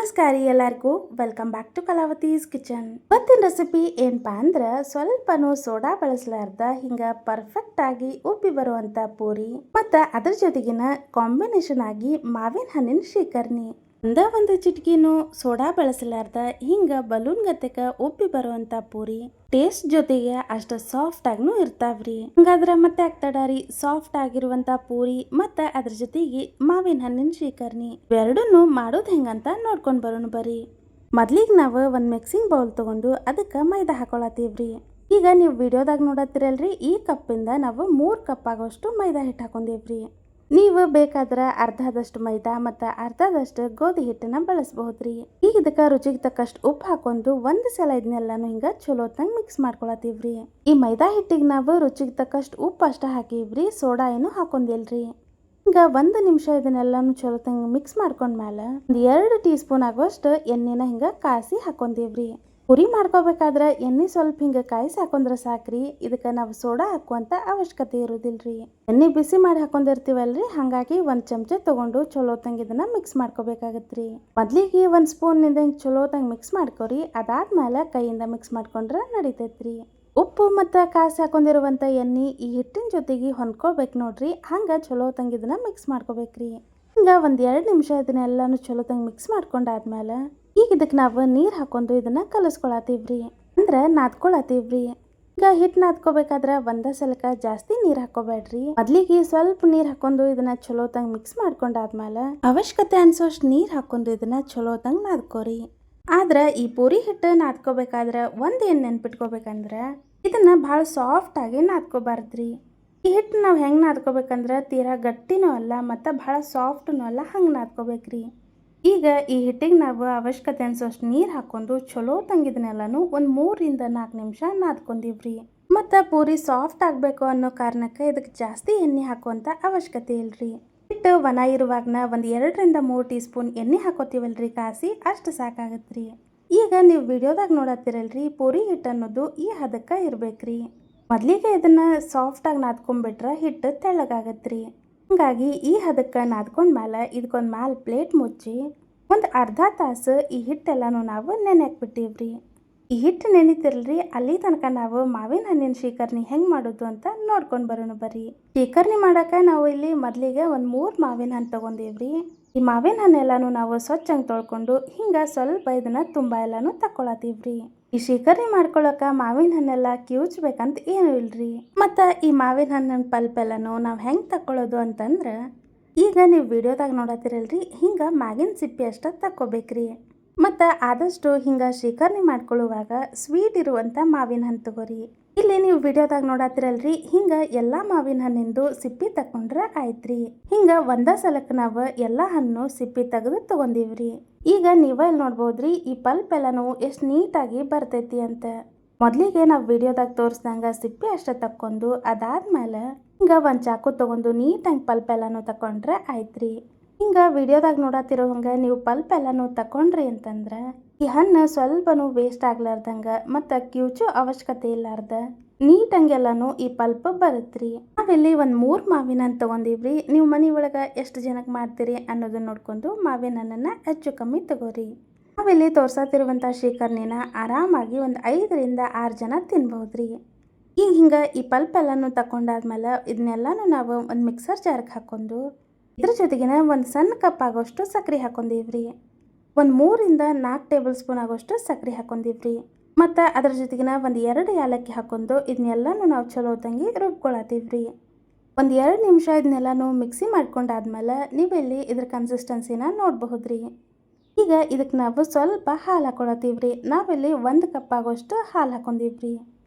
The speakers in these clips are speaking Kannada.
ನಮಸ್ಕಾರ ಎಲ್ಲರಿಗೂ welcome back to Kalavathi's kitchen. ಇವತ್ತಿನ ರೆಸಿಪಿ ಏನಪ್ಪಾ ಅಂದ್ರೆ ಸ್ವಲ್ಪನೂ ಸೋಡಾ ಬಳಸಲಾರ್ದ ಹಿಂಗ ಪರ್ಫೆಕ್ಟ್ ಆಗಿ ಉಬ್ಬಿ ಬರುವಂತ ಪೂರಿ ಮತ್ತ ಅದ್ರ ಜೊತೆಗಿನ ಕಾಂಬಿನೇಷನ್ ಆಗಿ ಮಾವಿನ ಹಣ್ಣಿನ ಶ್ರೀಕರ್ಣಿ. ಒಂದು ಚಿಟಕಿನೂ ಸೋಡಾ ಬಳಸಲಾರ್ದ ಹಿಂಗ ಬಲೂನ್ ಗತೆಕ ಉಬ್ಬಿ ಬರುವಂತ ಪೂರಿ ಟೇಸ್ಟ್ ಜೊತೆಗೆ ಅಷ್ಟ ಸಾಫ್ಟ್ ಆಗ್ನು ಇರ್ತಾವ್ರಿ. ಹಂಗಾದ್ರ ಮತ್ತೆ ಆಗ್ತಾಡ್ರಿ ಸಾಫ್ಟ್ ಆಗಿರುವಂತ ಪೂರಿ ಮತ್ತ ಅದ್ರ ಜೊತೆಗೆ ಮಾವಿನ ಹಣ್ಣಿನ ಶ್ರೀಕರ್ಣಿ ಎರಡನ್ನು ಮಾಡೋದ್ ಹೆಂಗಂತ ನೋಡ್ಕೊಂಡ್ ಬರೋಣ ಬರ್ರಿ. ಮೊದ್ಲಿಗೆ ನಾವು ಒಂದ್ ಮಿಕ್ಸಿಂಗ್ ಬೌಲ್ ತಗೊಂಡು ಅದಕ್ಕೆ ಮೈದಾ ಹಾಕೊಳತೀವ್ರಿ. ಈಗ ನೀವು ವಿಡಿಯೋದಾಗ ನೋಡತ್ತಿರಲ್ರಿ, ಈ ಕಪ್ಪಿಂದ ನಾವು 3 ಕಪ್ ಆಗೋಷ್ಟು ಮೈದಾ ಹಿಟ್ಟು ಹಾಕೊಂಡೇವ್ರಿ. ನೀವು ಬೇಕಾದ್ರೆ ಅರ್ಧದಷ್ಟು ಮೈದಾ ಮತ್ತು ಅರ್ಧದಷ್ಟು ಗೋಧಿ ಹಿಟ್ಟನ್ನ ಬಳಸಬಹುದ್ರಿ. ಈಗ ಇದಕ್ಕೆ ರುಚಿಗೆ ತಕ್ಕಷ್ಟು ಉಪ್ಪು ಹಾಕೊಂಡು ಒಂದು ಸಲ ಇದನ್ನೆಲ್ಲಾನು ಹಿಂಗ ಚಲೋತ್ತಂಗ ಮಿಕ್ಸ್ ಮಾಡ್ಕೊಳತೀವ್ರಿ. ಈ ಮೈದಾ ಹಿಟ್ಟಿಗೆ ನಾವು ರುಚಿಗೆ ತಕ್ಕಷ್ಟು ಉಪ್ಪು ಅಷ್ಟ ಹಾಕಿವ್ರಿ, ಸೋಡಾ ಏನು ಹಾಕೊಂಡಿಲ್ರಿ. ಈಗ 1 ನಿಮಿಷ ಇದನ್ನೆಲ್ಲಾನು ಚಲೋತ್ತಂಗ ಮಿಕ್ಸ್ ಮಾಡ್ಕೊಂಡ್ಮೇಲೆ 2 ಟೀ ಸ್ಪೂನ್ ಆಗೋಷ್ಟು ಎಣ್ಣೆನ ಹಿಂಗ ಕಾಯಿಸಿ ಹಾಕೊಂಡೇವ್ರಿ. ಪುರಿ ಮಾಡ್ಕೋಬೇಕಾದ್ರೆ ಎಣ್ಣೆ ಸ್ವಲ್ಪ ಹಿಂಗ ಕಾಯಿಸಿ ಹಾಕೊಂಡ್ರೆ ಸಾಕ್ರಿ. ಇದಕ್ಕೆ ನಾವು ಸೋಡಾ ಹಾಕುವಂತ ಅವಶ್ಯಕತೆ ಇರೋದಿಲ್ರಿ. ಎಣ್ಣೆ ಬಿಸಿ ಮಾಡಿ ಹಾಕೊಂಡಿರ್ತೀವಲ್ರಿ, ಹಂಗಾಗಿ 1 ಚಮಚ ತಗೊಂಡು ಚಲೋತ್ತಂಗ ಇದನ್ನ ಮಿಕ್ಸ್ ಮಾಡ್ಕೋಬೇಕಾಗತ್ರಿ. ಮೊದ್ಲಿಗೆ 1 ಸ್ಪೂನ್ ನಿಂದ ಹಿಂಗ್ ಚಲೋತ್ತಂಗ ಮಿಕ್ಸ್ ಮಾಡ್ಕೊರಿ. ಅದಾದ್ಮೇಲೆ ಕೈಯಿಂದ ಮಿಕ್ಸ್ ಮಾಡ್ಕೊಂಡ್ರೆ ನಡಿತೈತ್ರಿ. ಉಪ್ಪು ಮತ್ತು ಕಾಯಿಸಿ ಹಾಕೊಂಡಿರುವಂತ ಎಣ್ಣೆ ಈ ಹಿಟ್ಟಿನ ಜೊತೆಗೆ ಹೊಂದ್ಕೋಬೇಕು ನೋಡ್ರಿ. ಹಂಗ ಚಲೋತ್ತಂಗ ಇದನ್ನ ಮಿಕ್ಸ್ ಮಾಡ್ಕೋಬೇಕ್ರಿ. ಹಿಂಗ 1-2 ನಿಮಿಷ ಇದನ್ನೆಲ್ಲಾನು ಚಲೋತ್ತಂಗ ಮಿಕ್ಸ್ ಮಾಡ್ಕೊಂಡಾದ್ಮೇಲೆ ಈಗ ಇದಕ್ಕೆ ನಾವು ನೀರು ಹಾಕೊಂಡು ಇದನ್ನ ಕಲಸ್ಕೊಳತೀವ್ರಿ, ಅಂದ್ರೆ ನಾದ್ಕೊಳತೀವ್ರಿ. ಈಗ ಹಿಟ್ಟು ನಾದ್ಕೋಬೇಕಾದ್ರೆ ಒಂದ ಸಲಕ ಜಾಸ್ತಿ ನೀರು ಹಾಕೋಬೇಡ್ರಿ. ಮೊದ್ಲಿಗೆ ಸ್ವಲ್ಪ ನೀರು ಹಾಕೊಂಡು ಇದನ್ನ ಚಲೋತ್ತಂಗ ಮಿಕ್ಸ್ ಮಾಡ್ಕೊಂಡಾದ್ಮೇಲೆ ಅವಶ್ಯಕತೆ ಅನ್ಸೋಷ್ಟು ನೀರು ಹಾಕೊಂಡು ಇದನ್ನ ಚಲೋತ್ತಂಗ ನಾದ್ಕೋರಿ. ಆದ್ರೆ ಈ ಪೂರಿ ಹಿಟ್ಟು ನಾದ್ಕೋಬೇಕಾದ್ರೆ ಏನ್ ನೆನ್ಪಿಟ್ಕೋಬೇಕಂದ್ರೆ ಇದನ್ನ ಭಾಳ ಸಾಫ್ಟ್ ಆಗಿ ನಾದ್ಕೋಬಾರ್ದ್ರಿ. ಈ ಹಿಟ್ಟು ನಾವು ಹೆಂಗ್ ನಾದ್ಕೋಬೇಕಂದ್ರೆ ತೀರಾ ಗಟ್ಟಿನೂ ಅಲ್ಲ ಮತ್ತು ಭಾಳ ಸಾಫ್ಟ್ನೂ ಅಲ್ಲ, ಹಂಗೆ ನಾದ್ಕೋಬೇಕ್ರಿ. ಈಗ ಈ ಹಿಟ್ಟಿಗೆ ನಾವು ಅವಶ್ಯಕತೆ ಅನ್ಸೋಷ್ಟು ನೀರು ಹಾಕೊಂಡು ಚಲೋ ತಂಗಿದನ್ನೆಲ್ಲನೂ 3-4 ನಿಮಿಷ ನಾದ್ಕೊಂಡಿವ್ರಿ. ಮತ್ತು ಪೂರಿ ಸಾಫ್ಟ್ ಆಗಬೇಕು ಅನ್ನೋ ಕಾರಣಕ್ಕೆ ಇದಕ್ಕೆ ಜಾಸ್ತಿ ಎಣ್ಣೆ ಹಾಕುವಂಥ ಅವಶ್ಯಕತೆ ಇಲ್ರಿ. ಹಿಟ್ಟು ಒಣ ಇರುವಾಗನ 2-3 ಟೀ ಸ್ಪೂನ್ ಎಣ್ಣೆ ಹಾಕೋತೀವಲ್ರಿ ಕಾಸಿ, ಅಷ್ಟು ಸಾಕಾಗತ್ರಿ. ಈಗ ನೀವು ವಿಡಿಯೋದಾಗ ನೋಡತ್ತಿರಲ್ರಿ, ಪೂರಿ ಹಿಟ್ಟು ಅನ್ನೋದು ಈ ಹದಕ್ಕೆ ಇರ್ಬೇಕ್ರಿ. ಮೊದಲಿಗೆ ಇದನ್ನ ಸಾಫ್ಟಾಗಿ ನಾದ್ಕೊಂಡ್ಬಿಟ್ರೆ ಹಿಟ್ಟು ತೆಳ್ಳಗಾಗತ್ರಿ. ಹಂಗಾಗಿ ಈ ಹದಕ್ಕೆ ನಾದ್ಕೊಂಡ್ಮೇಲೆ ಇದಕ್ಕೊಂದು ಮ್ಯಾಲೆ ಪ್ಲೇಟ್ ಮುಚ್ಚಿ ಒಂದು ಅರ್ಧ ತಾಸು ಈ ಹಿಟ್ಟೆಲ್ಲಾನು ನಾವು ನೆನೆಯಾಕ್ಬಿಟ್ಟಿವ್ರಿ. ಈ ಹಿಟ್ಟು ನೆನಿತಿರಲ್ರಿ, ಅಲ್ಲಿ ತನಕ ನಾವು ಮಾವಿನ ಹಣ್ಣಿನ ಶ್ರೀಕರ್ಣಿ ಹೆಂಗೆ ಮಾಡೋದು ಅಂತ ನೋಡ್ಕೊಂಡು ಬರೋಣ ಬರ್ರಿ. ಶ್ರೀಕರ್ಣಿ ಮಾಡೋಕೆ ನಾವು ಇಲ್ಲಿ ಮೊದಲಿಗೆ 3 ಮಾವಿನ ಹಣ್ಣು ತೊಗೊಂಡೇವ್ರಿ. ಈ ಮಾವಿನ ಹಣ್ಣೆಲ್ಲಾನು ನಾವು ಸ್ವಚ್ಛಂಗೆ ತೊಳ್ಕೊಂಡು ಹಿಂಗೆ ಸ್ವಲ್ಪ ಇದನ್ನ ತುಂಬ ಎಲ್ಲಾನು ತಕ್ಕೊಳತೀವ್ರಿ. ಈ ಶ್ರೀಕರ್ಣಿ ಮಾಡ್ಕೊಳಕ ಮಾವಿನ ಹಣ್ಣೆಲ್ಲ ಕಿವುಚ್ಬೇಕಂತ ಏನು ಇಲ್ರಿ. ಮತ್ತು ಈ ಮಾವಿನ ಹಣ್ಣಿನ ಪಲ್ಪ್ ಎಲ್ಲಾನು ನಾವು ಹೆಂಗೆ ತಕ್ಕೊಳ್ಳೋದು ಅಂತಂದ್ರೆ ಈಗ ನೀವು ವಿಡಿಯೋದಾಗ ನೋಡತ್ತಿರಲ್ರಿ, ಹಿಂಗೆ ಮ್ಯಾಗಿನ ಸಿಪ್ಪೆ ಅಷ್ಟ ತಕ್ಕೋಬೇಕ್ರಿ. ಮತ್ತು ಆದಷ್ಟು ಹಿಂಗೆ ಶ್ರೀಕರ್ಣಿ ಮಾಡ್ಕೊಳ್ಳುವಾಗ ಸ್ವೀಟ್ ಇರುವಂಥ ಮಾವಿನ ಹಣ್ಣು ತಗೋರಿ. ಇಲ್ಲಿ ನೀವು ವಿಡಿಯೋದಾಗ ನೋಡತ್ತಿರಲ್ರಿ, ಹಿಂಗೆ ಎಲ್ಲ ಮಾವಿನ ಹಣ್ಣಿಂದು ಸಿಪ್ಪಿ ತಕೊಂಡ್ರೆ ಆಯ್ತ್ರಿ. ಹಿಂಗೆ ಒಂದೇ ಸಲಕ್ಕೆ ನಾವು ಎಲ್ಲ ಹಣ್ಣು ಸಿಪ್ಪಿ ತೆಗೆದು ತಗೊಂಡಿವ್ರಿ. ಈಗ ನೀವ ಇಲ್ಲಿ ನೋಡ್ಬೋದ್ರಿ, ಈ ಪಲ್ಪ್ ಎಲ್ಲಾನು ಎಷ್ಟು ನೀಟಾಗಿ ಬರ್ತೈತಿ ಅಂತ. ಮೊದಲಿಗೆ ನಾವು ವಿಡಿಯೋದಾಗ ತೋರಿಸ್ದಂಗೆ ಸಿಪ್ಪಿ ಅಷ್ಟೇ ತಕ್ಕೊಂಡು ಅದಾದ್ಮೇಲೆ ಹಿಂಗೆ ಒಂದು ಚಾಕು ತಗೊಂಡು ನೀಟಾಗಿ ಪಲ್ಪ್ ಎಲ್ಲಾನು ತಕೊಂಡ್ರೆ ಆಯ್ತ್ರಿ. ಹಿಂಗೆ ವಿಡಿಯೋದಾಗ ನೋಡತ್ತಿರೋ ಹಂಗೆ ನೀವು ಪಲ್ಪ್ ಎಲ್ಲಾನು ತಕೊಂಡ್ರಿ ಅಂತಂದ್ರೆ ಈ ಹಣ್ಣು ಸ್ವಲ್ಪನೂ ವೇಸ್ಟ್ ಆಗ್ಲಾರ್ದಂಗೆ ಮತ್ತು ಕಿವುಚು ಅವಶ್ಯಕತೆ ಇಲ್ಲಾರ್ದ ನೀಟಂಗೆಲ್ಲಾನು ಈ ಪಲ್ಪ್ ಬರುತ್ರಿ. ನಾವಿಲ್ಲಿ 3 ಮಾವಿನ ಹಣ್ಣು ತೊಗೊಂಡಿವ್ರಿ. ನೀವು ಮನೆ ಒಳಗೆ ಎಷ್ಟು ಜನಕ್ಕೆ ಮಾಡ್ತೀರಿ ಅನ್ನೋದನ್ನ ನೋಡ್ಕೊಂಡು ಮಾವಿನ ಹಣ್ಣನ್ನು ಹೆಚ್ಚು ಕಮ್ಮಿ ತಗೋರಿ. ನಾವಿಲ್ಲಿ ತೋರ್ಸತ್ತಿರುವಂಥ ಶ್ರೀಕರ್ಣಿನ ಆರಾಮಾಗಿ 5-6 ಜನ ತಿನ್ಬಹುದ್ರಿ. ಈಗ ಹಿಂಗೆ ಈ ಪಲ್ಪ್ ಎಲ್ಲಾನು ತಕೊಂಡಾದ್ಮೇಲೆ ಇದನ್ನೆಲ್ಲಾನು ನಾವು ಒಂದು ಮಿಕ್ಸರ್ ಜಾರ್ಗೆ ಹಾಕೊಂಡು ಇದ್ರ ಜೊತೆಗಿನ ಒಂದು ಸಣ್ಣ ಕಪ್ ಆಗೋಷ್ಟು ಸಕ್ಕರೆ ಹಾಕೊಂಡಿವ್ರಿ. 3-4 ಟೇಬಲ್ ಸ್ಪೂನ್ ಆಗೋಷ್ಟು ಸಕ್ಕರೆ ಹಾಕೊಂಡಿವ್ರಿ. ಮತ್ತು ಅದ್ರ ಜೊತೆಗಿನ 2 ಏಲಕ್ಕಿ ಹಾಕೊಂಡು ಇದನ್ನೆಲ್ಲಾನು ನಾವು ಚಲೋ ತಂಗಿ ರುಬ್ಕೊಳತೀವ್ರಿ. 2 ನಿಮಿಷ ಇದನ್ನೆಲ್ಲಾನು ಮಿಕ್ಸಿ ಮಾಡ್ಕೊಂಡಾದ್ಮೇಲೆ ನೀವಿಲ್ಲಿ ಇದ್ರ ಕನ್ಸಿಸ್ಟೆನ್ಸಿನ ನೋಡಬಹುದ್ರಿ. ಈಗ ಇದಕ್ಕೆ ನಾವು ಸ್ವಲ್ಪ ಹಾಲು ಹಾಕೊಳತೀವ್ರಿ. ನಾವಿಲ್ಲಿ 1 ಕಪ್ ಆಗೋಷ್ಟು ಹಾಲು ಹಾಕೊಂಡಿವ್ರಿ.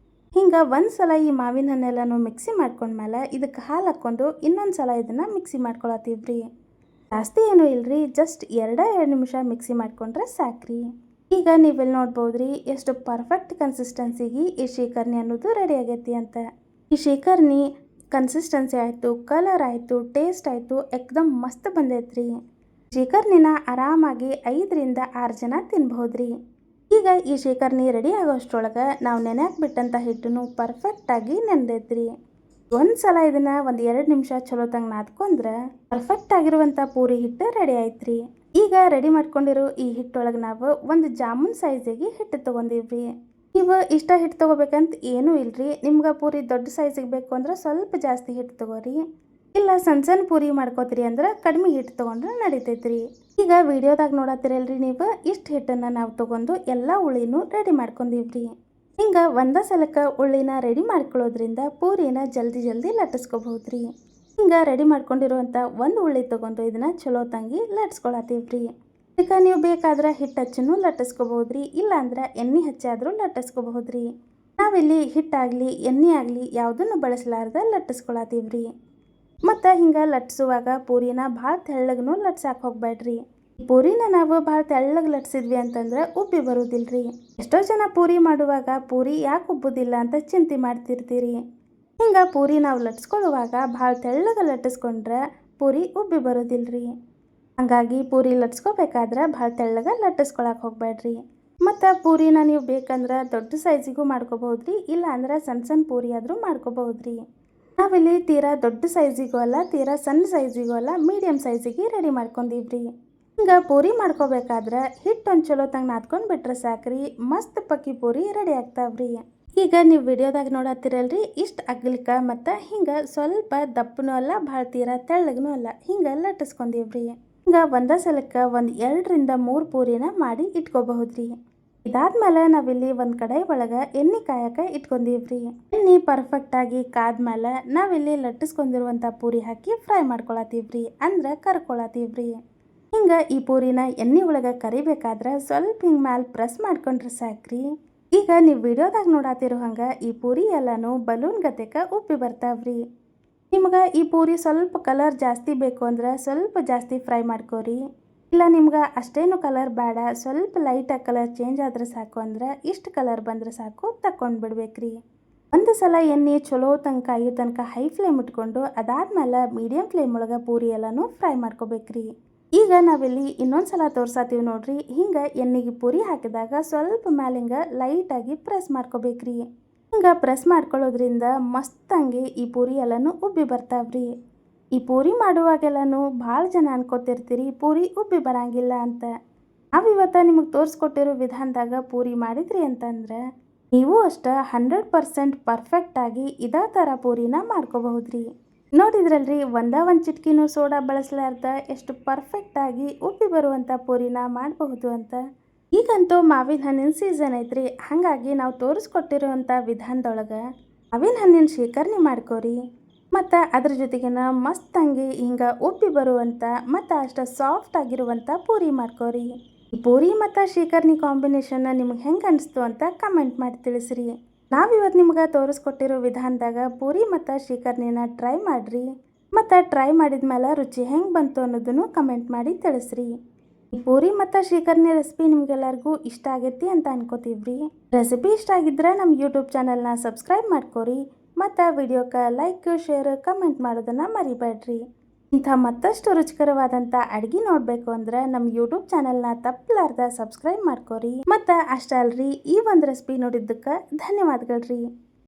ಹಿಂಗೆ ಒಂದು ಸಲ ಈ ಮಾವಿನ ಹಣ್ಣೆಲ್ಲಾನು ಮಿಕ್ಸಿ ಮಾಡ್ಕೊಂಡ್ಮೇಲೆ ಇದಕ್ಕೆ ಹಾಲು ಹಾಕ್ಕೊಂಡು ಇನ್ನೊಂದು ಸಲ ಇದನ್ನು ಮಿಕ್ಸಿ ಮಾಡ್ಕೊಳತೀವ್ರಿ. ಜಾಸ್ತಿ ಏನೂ ಇಲ್ರಿ, ಜಸ್ಟ್ 2 ನಿಮಿಷ ಮಿಕ್ಸಿ ಮಾಡ್ಕೊಂಡ್ರೆ ಸಾಕ್ರಿ. ಈಗ ನೀವಿಲ್ಲಿ ನೋಡ್ಬೋದ್ರಿ ಎಷ್ಟು ಪರ್ಫೆಕ್ಟ್ ಕನ್ಸಿಸ್ಟೆನ್ಸಿಗೆ ಈ ಶ್ರೀಕರ್ಣಿ ಅನ್ನೋದು ರೆಡಿ ಆಗೈತಿ ಅಂತ. ಈ ಶ್ರೀಕರ್ಣಿ ಕನ್ಸಿಸ್ಟೆನ್ಸಿ ಆಯಿತು, ಕಲರ್ ಆಯಿತು, ಟೇಸ್ಟ್ ಆಯಿತು, ಎಕ್ದಮ್ ಮಸ್ತ್ ಬಂದೈತ್ರಿ. ಶ್ರೀಕರ್ಣಿನ ಆರಾಮಾಗಿ 5-6 ಜನ ತಿನ್ಬಹುದ್ರಿ. ಈಗ ಈ ಶ್ರೀಕರ್ಣಿ ರೆಡಿ ಆಗೋಷ್ಟ್ರೊಳಗೆ ನಾವು ನೆನೆಯಾಕ್ಬಿಟ್ಟಂಥ ಹಿಟ್ಟನ್ನು ಪರ್ಫೆಕ್ಟಾಗಿ ನೆನೆದೈತ್ರಿ. ಒಂದು ಸಲ ಇದನ್ನು 1-2 ನಿಮಿಷ ಚಲೋ ತಂಗ ನಾದ್ಕೊಂಡ್ರೆ ಪರ್ಫೆಕ್ಟ್ ಆಗಿರುವಂಥ ಪೂರಿ ಹಿಟ್ಟು ರೆಡಿ ಆಯ್ತ್ರಿ. ಈಗ ರೆಡಿ ಮಾಡ್ಕೊಂಡಿರೋ ಈ ಹಿಟ್ಟೊಳಗೆ ನಾವು ಒಂದು ಜಾಮೂನ್ ಸೈಜಿಗೆ ಹಿಟ್ಟು ತೊಗೊಂಡಿವ್ರಿ. ನೀವು ಇಷ್ಟ ಹಿಟ್ಟು ತೊಗೋಬೇಕಂತ ಏನೂ ಇಲ್ರಿ. ನಿಮ್ಗೆ ಪೂರಿ ದೊಡ್ಡ ಸೈಜಿಗೆ ಬೇಕು ಅಂದ್ರೆ ಸ್ವಲ್ಪ ಜಾಸ್ತಿ ಹಿಟ್ಟು ತೊಗೋರಿ. ಇಲ್ಲ ಸಣ್ಣ ಸಣ್ಣ ಪೂರಿ ಮಾಡ್ಕೋತೀರಿ ಅಂದ್ರೆ ಕಡಿಮೆ ಹಿಟ್ಟು ತೊಗೊಂಡ್ರೆ ನಡೀತೈತ್ರಿ. ಈಗ ವಿಡಿಯೋದಾಗ ನೋಡತ್ತೀರಲ್ರಿ ನೀವು, ಇಷ್ಟು ಹಿಟ್ಟನ್ನು ನಾವು ತೊಗೊಂಡು ಎಲ್ಲ ಉಳ್ಳಿನೂ ರೆಡಿ ಮಾಡ್ಕೊಂಡಿವ್ರಿ. ಹಿಂಗೆ ಒಂದೇ ಸಲಕ್ಕೆ ಉಳ್ಳಿನ ರೆಡಿ ಮಾಡ್ಕೊಳ್ಳೋದ್ರಿಂದ ಪೂರಿನ ಜಲ್ದಿ ಜಲ್ದಿ ಲಟ್ಟಿಸ್ಕೋಬಹುದ್ರಿ. ಹಿಂಗೆ ರೆಡಿ ಮಾಡ್ಕೊಂಡಿರುವಂಥ ಒಂದು ಉಳ್ಳಿ ತೊಗೊಂಡು ಇದನ್ನು ಚಲೋ ತಂಗಿ ಲಟ್ಸ್ಕೊಳತ್ತೀವ್ರಿ. ಇದಕ್ಕೆ ನೀವು ಬೇಕಾದ್ರೆ ಹಿಟ್ಟು ಹಚ್ಚನ್ನು ಲಟ್ಟಿಸ್ಕೋಬಹುದ್ರಿ, ಇಲ್ಲಾಂದ್ರೆ ಎಣ್ಣೆ ಹಚ್ಚಾದರೂ ಲಟ್ಟಿಸ್ಕೋಬಹುದ್ರಿ. ನಾವಿಲ್ಲಿ ಹಿಟ್ಟಾಗಲಿ ಎಣ್ಣೆ ಆಗಲಿ ಯಾವುದನ್ನು ಬಳಸಲಾರ್ದ ಲಟ್ಟಿಸ್ಕೊಳತ್ತೀವ್ರಿ. ಮತ್ತು ಹಿಂಗೆ ಲಟ್ಸುವಾಗ ಪೂರಿನ ಭಾಳ ತೆಳ್ಳಗೂ ಲಟ್ಸಕ್ಕೆ ಹೋಗ್ಬೇಡ್ರಿ. ಪೂರಿನ ನಾವು ಭಾಳ ತೆಳ್ಳಗೆ ಲಟ್ಸಿದ್ವಿ ಅಂತಂದ್ರೆ ಉಬ್ಬಿ ಬರೋದಿಲ್ರಿ. ಎಷ್ಟೋ ಜನ ಪೂರಿ ಮಾಡುವಾಗ ಪೂರಿ ಯಾಕೆ ಉಬ್ಬುದಿಲ್ಲ ಅಂತ ಚಿಂತೆ ಮಾಡ್ತಿರ್ತೀರಿ. ಹಿಂಗೆ ಪೂರಿ ನಾವು ಲಟ್ಸ್ಕೊಳ್ಳುವಾಗ ಭಾಳ ತೆಳ್ಳಗೆ ಲಟ್ಟಿಸ್ಕೊಂಡ್ರೆ ಪೂರಿ ಉಬ್ಬಿ ಬರೋದಿಲ್ರಿ. ಹಾಗಾಗಿ ಪೂರಿ ಲಟ್ಸ್ಕೋಬೇಕಾದ್ರೆ ಭಾಳ ತೆಳ್ಳಗೆ ಲಟ್ಟಿಸ್ಕೊಳಕ್ಕೆ ಹೋಗ್ಬೇಡ್ರಿ. ಮತ್ತು ಪೂರಿನ ನೀವು ಬೇಕಂದ್ರೆ ದೊಡ್ಡ ಸೈಜಿಗೂ ಮಾಡ್ಕೋಬಹುದ್ರಿ, ಇಲ್ಲ ಅಂದ್ರೆ ಸಣ್ಣ ಸಣ್ಣ ಪೂರಿ ಆದರೂ ಮಾಡ್ಕೋಬಹುದ್ರಿ. ನಾವಿಲ್ಲಿ ತೀರಾ ದೊಡ್ಡ ಸೈಜಿಗೂ ಅಲ್ಲ, ತೀರಾ ಸಣ್ಣ ಸೈಜಿಗೂ ಅಲ್ಲ, ಮೀಡಿಯಮ್ ಸೈಜಿಗೆ ರೆಡಿ ಮಾಡ್ಕೊಂಡಿವ್ರಿ. ಹಿಂಗೆ ಪೂರಿ ಮಾಡ್ಕೋಬೇಕಾದ್ರೆ ಹಿಟ್ಟು ಒಂದು ಚಲೋ ತಂಗ ನಾದ್ಕೊಂಡು ಬಿಟ್ರೆ ಸಾಕ್ರಿ, ಮಸ್ತ್ ಪಕ್ಕಿ ಪೂರಿ ರೆಡಿ ಆಗ್ತಾವ್ರಿ. ಈಗ ನೀವು ವಿಡಿಯೋದಾಗ ನೋಡತ್ತೀರಲ್ರಿ, ಇಷ್ಟು ಅಗ್ಲಿಕ್ಕೆ ಮತ್ತು ಹಿಂಗೆ ಸ್ವಲ್ಪ ದಪ್ಪನೂ ಅಲ್ಲ, ಭಾಳ ತೀರಾ ತೆಳ್ಳಗೂ ಅಲ್ಲ, ಹಿಂಗೆ ಲಟ್ಟಿಸ್ಕೊಂಡಿವ್ರಿ. ಹಿಂಗೆ ಒಂದೇ ಸಲಕ್ಕೆ ಒಂದು 2 ರಿಂದ 3 ಪೂರಿನ ಮಾಡಿ ಇಟ್ಕೋಬಹುದ್ರಿ. ಇದಾದ್ಮೇಲೆ ನಾವಿಲ್ಲಿ ಒಂದು ಕಡಾಯಿ ಒಳಗೆ ಎಣ್ಣೆ ಕಾಯಕ್ಕೆ ಇಟ್ಕೊಂಡಿವ್ರಿ. ಎಣ್ಣೆ ಪರ್ಫೆಕ್ಟಾಗಿ ಕಾದ್ಮೇಲೆ ನಾವಿಲ್ಲಿ ಲಟ್ಟಿಸ್ಕೊಂಡಿರುವಂಥ ಪೂರಿ ಹಾಕಿ ಫ್ರೈ ಮಾಡ್ಕೊಳತ್ತೀವ್ರಿ, ಅಂದ್ರೆ ಕರ್ಕೊಳತ್ತೀವ್ರಿ. ಹಿಂಗೆ ಈ ಪೂರಿನ ಎಣ್ಣೆ ಒಳಗೆ ಕರಿಬೇಕಾದ್ರೆ ಸ್ವಲ್ಪ ಹಿಂಗೆ ಮ್ಯಾಲೆ ಪ್ರೆಸ್ ಮಾಡ್ಕೊಂಡ್ರೆ ಸಾಕ್ರಿ. ಈಗ ನೀವು ವಿಡಿಯೋದಾಗ ನೋಡತ್ತಿರೋ ಹಂಗೆ ಈ ಪೂರಿ ಎಲ್ಲನೂ ಬಲೂನ್ ಗತೆಕ ಉಪ್ಪಿ ಬರ್ತಾವ್ರಿ. ನಿಮ್ಗೆ ಈ ಪೂರಿ ಸ್ವಲ್ಪ ಕಲರ್ ಜಾಸ್ತಿ ಬೇಕು ಅಂದ್ರೆ ಸ್ವಲ್ಪ ಜಾಸ್ತಿ ಫ್ರೈ ಮಾಡ್ಕೋರಿ. ಇಲ್ಲ ನಿಮ್ಗೆ ಅಷ್ಟೇನು ಕಲರ್ ಬೇಡ, ಸ್ವಲ್ಪ ಲೈಟಾಗಿ ಕಲರ್ ಚೇಂಜ್ ಆದ್ರೆ ಸಾಕು ಅಂದ್ರೆ ಇಷ್ಟು ಕಲರ್ ಬಂದರೆ ಸಾಕು, ತಕ್ಕೊಂಡು ಬಿಡ್ಬೇಕ್ರಿ. ಒಂದು ಸಲ ಎಣ್ಣೆ ಚಲೋ ತನಕ ಕಾಯೋ ತನಕ ಹೈ ಫ್ಲೇಮ್ ಇಟ್ಕೊಂಡು ಅದಾದ್ಮೇಲೆ ಮೀಡಿಯಮ್ ಫ್ಲೇಮ್ ಒಳಗೆ ಪೂರಿ ಎಲ್ಲನೂ ಫ್ರೈ ಮಾಡ್ಕೋಬೇಕ್ರಿ. ಈಗ ನಾವಿಲ್ಲಿ ಇನ್ನೊಂದು ಸಲ ತೋರ್ಸಾತೀವಿ ನೋಡ್ರಿ. ಹಿಂಗೆ ಎಣ್ಣೆಗೆ ಪೂರಿ ಹಾಕಿದಾಗ ಸ್ವಲ್ಪ ಮ್ಯಾಲಿಂಗ ಲೈಟಾಗಿ ಪ್ರೆಸ್ ಮಾಡ್ಕೋಬೇಕ್ರಿ. ಹಿಂಗೆ ಪ್ರೆಸ್ ಮಾಡ್ಕೊಳ್ಳೋದ್ರಿಂದ ಮಸ್ತಂಗಿ ಈ ಪೂರಿ ಎಲ್ಲನೂ ಉಬ್ಬಿ ಬರ್ತಾವ್ರಿ. ಈ ಪೂರಿ ಮಾಡುವಾಗೆಲ್ಲನೂ ಭಾಳ ಜನ ಅನ್ಕೋತಿರ್ತೀರಿ ಪೂರಿ ಉಬ್ಬಿ ಬರಂಗಿಲ್ಲ ಅಂತ. ನಾವಿವತ್ತು ನಿಮಗೆ ತೋರಿಸ್ಕೊಟ್ಟಿರೋ ವಿಧಾನದಾಗ ಪೂರಿ ಮಾಡಿದ್ರಿ ಅಂತಂದ್ರೆ ನೀವು ಅಷ್ಟೇ 100% ಪರ್ಫೆಕ್ಟಾಗಿ ಇದೇ ಥರ ಪೂರಿನ ಮಾಡ್ಕೋಬಹುದ್ರಿ. ನೋಡಿದ್ರಲ್ರಿ, ಒಂದು ಚಿಟ್ಕಿನೂ ಸೋಡಾ ಬಳಸಲಾರ್ದ ಎಷ್ಟು ಪರ್ಫೆಕ್ಟಾಗಿ ಉಬ್ಬಿ ಬರುವಂಥ ಪೂರಿನ ಮಾಡಬಹುದು ಅಂತ. ಈಗಂತೂ ಮಾವಿನ ಹಣ್ಣಿನ ಸೀಸನ್ ಐತ್ರಿ, ಹಾಗಾಗಿ ನಾವು ತೋರಿಸ್ಕೊಟ್ಟಿರುವಂಥ ವಿಧಾನದೊಳಗೆ ಮಾವಿನ ಹಣ್ಣಿನ ಶೇಖರಣೆ ಮಾಡ್ಕೋರಿ. ಮತ್ತು ಅದ್ರ ಜೊತೆಗಿನ ಮಸ್ತಂಗಿ ಹಿಂಗೆ ಉಬ್ಬಿ ಬರುವಂಥ ಮತ್ತು ಅಷ್ಟು ಸಾಫ್ಟ್ ಆಗಿರುವಂಥ ಪೂರಿ ಮಾಡ್ಕೋರಿ. ಈ ಪೂರಿ ಮತ್ತು ಶೇಖರಣೆ ಕಾಂಬಿನೇಷನ್ ನಿಮ್ಗೆ ಹೆಂಗೆ ಅನಿಸ್ತು ಅಂತ ಕಮೆಂಟ್ ಮಾಡಿ ತಿಳಿಸ್ರಿ. ನಾವಿವತ್ತು ನಿಮ್ಗೆ ತೋರಿಸ್ಕೊಟ್ಟಿರೋ ವಿಧಾನದಾಗ ಪೂರಿ ಮತ್ತು ಶೇಖರ್ಣಿನ ಟ್ರೈ ಮಾಡಿರಿ. ಮತ್ತು ಟ್ರೈ ಮಾಡಿದ್ಮೇಲೆ ರುಚಿ ಹೆಂಗೆ ಬಂತು ಅನ್ನೋದನ್ನು ಕಮೆಂಟ್ ಮಾಡಿ ತಿಳಿಸ್ರಿ. ಈ ಪೂರಿ ಮತ್ತು ಶೇಖರ್ಣಿ ರೆಸಿಪಿ ನಿಮ್ಗೆಲ್ಲರಿಗೂ ಇಷ್ಟ ಆಗೈತಿ ಅಂತ ಅನ್ಕೋತೀವ್ರಿ. ರೆಸಿಪಿ ಇಷ್ಟ ಆಗಿದ್ರೆ ನಮ್ಮ ಯೂಟ್ಯೂಬ್ ಚಾನಲ್ನ ಸಬ್ಸ್ಕ್ರೈಬ್ ಮಾಡ್ಕೋರಿ. ಮತ್ತು ವಿಡಿಯೋಕ್ಕೆ ಲೈಕ್, ಶೇರ್, ಕಮೆಂಟ್ ಮಾಡೋದನ್ನು ಮರಿಬೇಡ್ರಿ. ಇಂಥ ಮತ್ತಷ್ಟು ರುಚಿಕರವಾದಂಥ ಅಡುಗೆ ನೋಡಬೇಕು ಅಂದ್ರೆ ನಮ್ಮ ಯೂಟ್ಯೂಬ್ ಚಾನಲ್ನ ತಪ್ಪಲಾರ್ದ ಸಬ್ಸ್ಕ್ರೈಬ್ ಮಾಡ್ಕೋರಿ. ಮತ್ತು ಅಷ್ಟೇ ಅಲ್ರಿ, ಈ ಒಂದು ರೆಸಿಪಿ ನೋಡಿದ್ದಕ್ಕೆ ಧನ್ಯವಾದಗಳ್ರಿ.